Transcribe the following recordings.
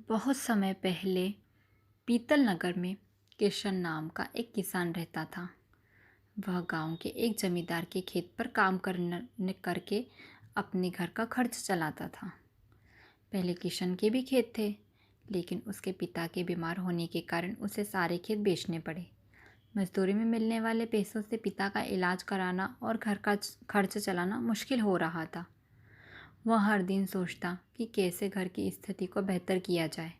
बहुत समय पहले पीतल नगर में किशन नाम का एक किसान रहता था। वह गांव के एक जमींदार के खेत पर काम करके अपने घर का खर्च चलाता था। पहले किशन के भी खेत थे, लेकिन उसके पिता के बीमार होने के कारण उसे सारे खेत बेचने पड़े। मजदूरी में मिलने वाले पैसों से पिता का इलाज कराना और घर का खर्च चलाना मुश्किल हो रहा था। वह हर दिन सोचता कि कैसे घर की स्थिति को बेहतर किया जाए।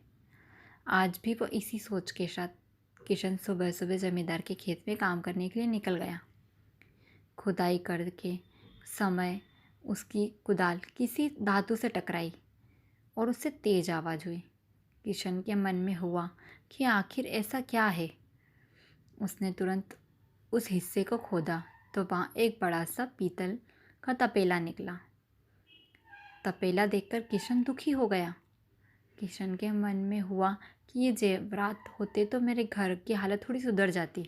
आज भी वह इसी सोच के साथ किशन सुबह सुबह जमींदार के खेत में काम करने के लिए निकल गया। खुदाई करके समय उसकी कुदाल किसी धातु से टकराई और उससे तेज आवाज़ हुई। किशन के मन में हुआ कि आखिर ऐसा क्या है। उसने तुरंत उस हिस्से को खोदा तो वहाँ एक बड़ा सा पीतल का तपेला निकला। तपेला देखकर किशन दुखी हो गया। किशन के मन में हुआ कि ये जेवरात होते तो मेरे घर की हालत थोड़ी सुधर जाती।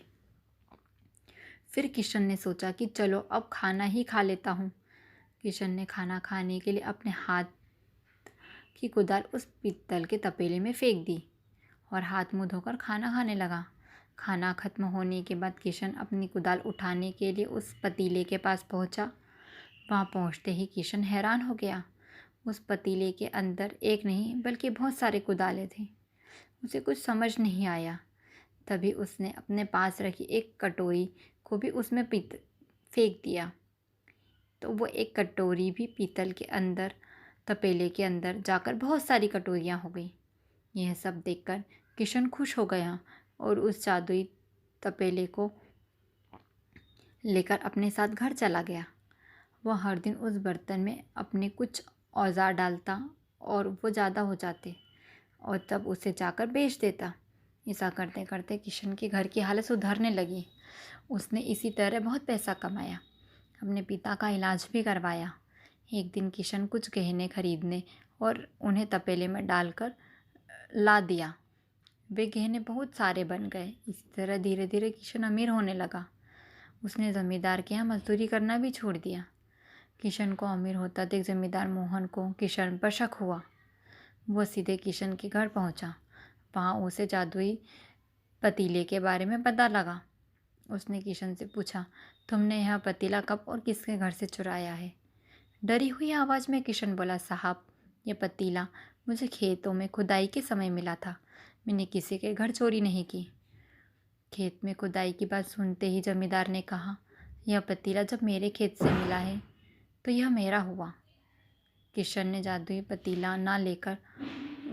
फिर किशन ने सोचा कि चलो अब खाना ही खा लेता हूँ। किशन ने खाना खाने के लिए अपने हाथ की कुदाल उस पीतल के तपेले में फेंक दी और हाथ मुंह धोकर खाना खाने लगा। खाना खत्म होने के बाद किशन अपनी कुदाल उठाने के लिए उस पतीले के पास पहुँचा। वहाँ पहुँचते ही किशन हैरान हो गया। उस पतीले के अंदर एक नहीं बल्कि बहुत सारे कुदालें थी। उसे कुछ समझ नहीं आया। तभी उसने अपने पास रखी एक कटोरी को भी उसमें फेंक दिया, तो वो एक कटोरी भी पीतल के अंदर तपेले के अंदर जाकर बहुत सारी कटोरियाँ हो गई। यह सब देखकर किशन खुश हो गया और उस जादुई तपेले को लेकर अपने साथ घर चला गया। वह हर दिन उस बर्तन में अपने कुछ औजार डालता और वो ज़्यादा हो जाते और तब उसे जाकर बेच देता। ऐसा करते करते किशन के घर की हालत सुधरने लगी। उसने इसी तरह बहुत पैसा कमाया, अपने पिता का इलाज भी करवाया। एक दिन किशन कुछ गहने खरीदने और उन्हें तपेले में डालकर ला दिया। वे गहने बहुत सारे बन गए। इसी तरह धीरे धीरे किशन अमीर होने लगा। उसने ज़मींदार के यहाँ मजदूरी करना भी छोड़ दिया। किशन को अमीर होता देख जमींदार मोहन को किशन पर शक हुआ। वह सीधे किशन के घर पहुंचा। वहाँ उसे जादुई पतीले के बारे में पता लगा। उसने किशन से पूछा, तुमने यह पतीला कब और किसके घर से चुराया है? डरी हुई आवाज़ में किशन बोला, साहब, यह पतीला मुझे खेतों में खुदाई के समय मिला था। मैंने किसी के घर चोरी नहीं की। खेत में खुदाई की बात सुनते ही जमींदार ने कहा, यह पतीला जब मेरे खेत से मिला है तो यह मेरा हुआ। किशन ने जादुई पतीला ना लेकर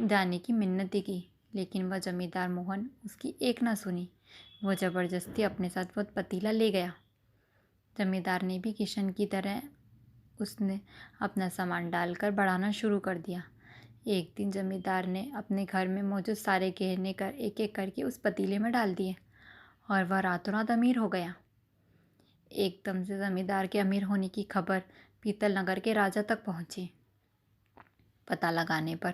जाने की मिन्नतें की, लेकिन वह जमींदार मोहन उसकी एक ना सुनी। वह ज़बरदस्ती अपने साथ वो पतीला ले गया। जमींदार ने भी किशन की तरह उसने अपना सामान डालकर बढ़ाना शुरू कर दिया। एक दिन जमींदार ने अपने घर में मौजूद सारे गहने कर एक एक करके उस पतीले में डाल दिए और वह रातों रात अमीर हो गया। एकदम से जमींदार के अमीर होने की खबर पीतल नगर के राजा तक पहुंची। पता लगाने पर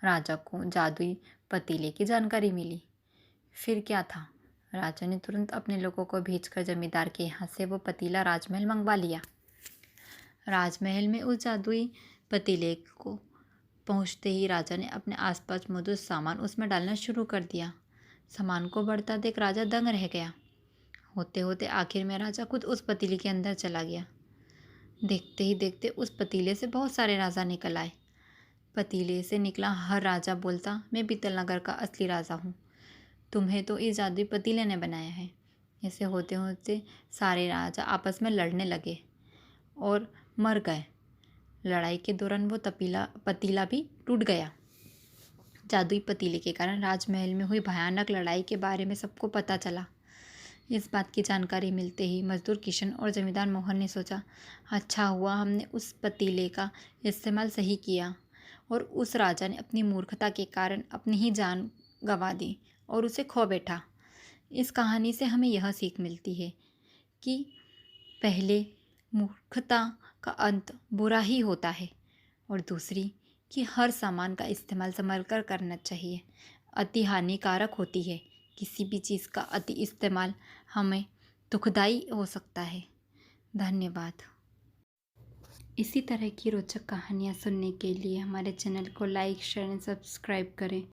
राजा को जादुई पतीले की जानकारी मिली। फिर क्या था, राजा ने तुरंत अपने लोगों को भेजकर जमींदार के यहाँ से वो पतीला राजमहल मंगवा लिया। राजमहल में उस जादुई पतीले को पहुँचते ही राजा ने अपने आसपास मौजूद सामान उसमें डालना शुरू कर दिया। सामान को बढ़ता देख राजा दंग रह गया। होते होते आखिर में राजा खुद उस पतीले के अंदर चला गया। देखते ही देखते उस पतीले से बहुत सारे राजा निकल आए। पतीले से निकला हर राजा बोलता, मैं पीतल नगर का असली राजा हूँ, तुम्हें तो इस जादुई पतीले ने बनाया है। ऐसे होते होते सारे राजा आपस में लड़ने लगे और मर गए। लड़ाई के दौरान वो पतीला भी टूट गया। जादुई पतीले के कारण राजमहल में हुई भयानक लड़ाई के बारे में सबको पता चला। इस बात की जानकारी मिलते ही मजदूर किशन और जमींदार मोहन ने सोचा, अच्छा हुआ हमने उस पतीले का इस्तेमाल सही किया और उस राजा ने अपनी मूर्खता के कारण अपनी ही जान गंवा दी और उसे खो बैठा। इस कहानी से हमें यह सीख मिलती है कि पहले मूर्खता का अंत बुरा ही होता है और दूसरी कि हर सामान का इस्तेमाल संभल कर करना चाहिए। अति हानिकारक होती है। किसी भी चीज़ का अति इस्तेमाल हमें दुखदाई हो सकता है। धन्यवाद। इसी तरह की रोचक कहानियाँ सुनने के लिए हमारे चैनल को लाइक, शेयर एंड सब्सक्राइब करें।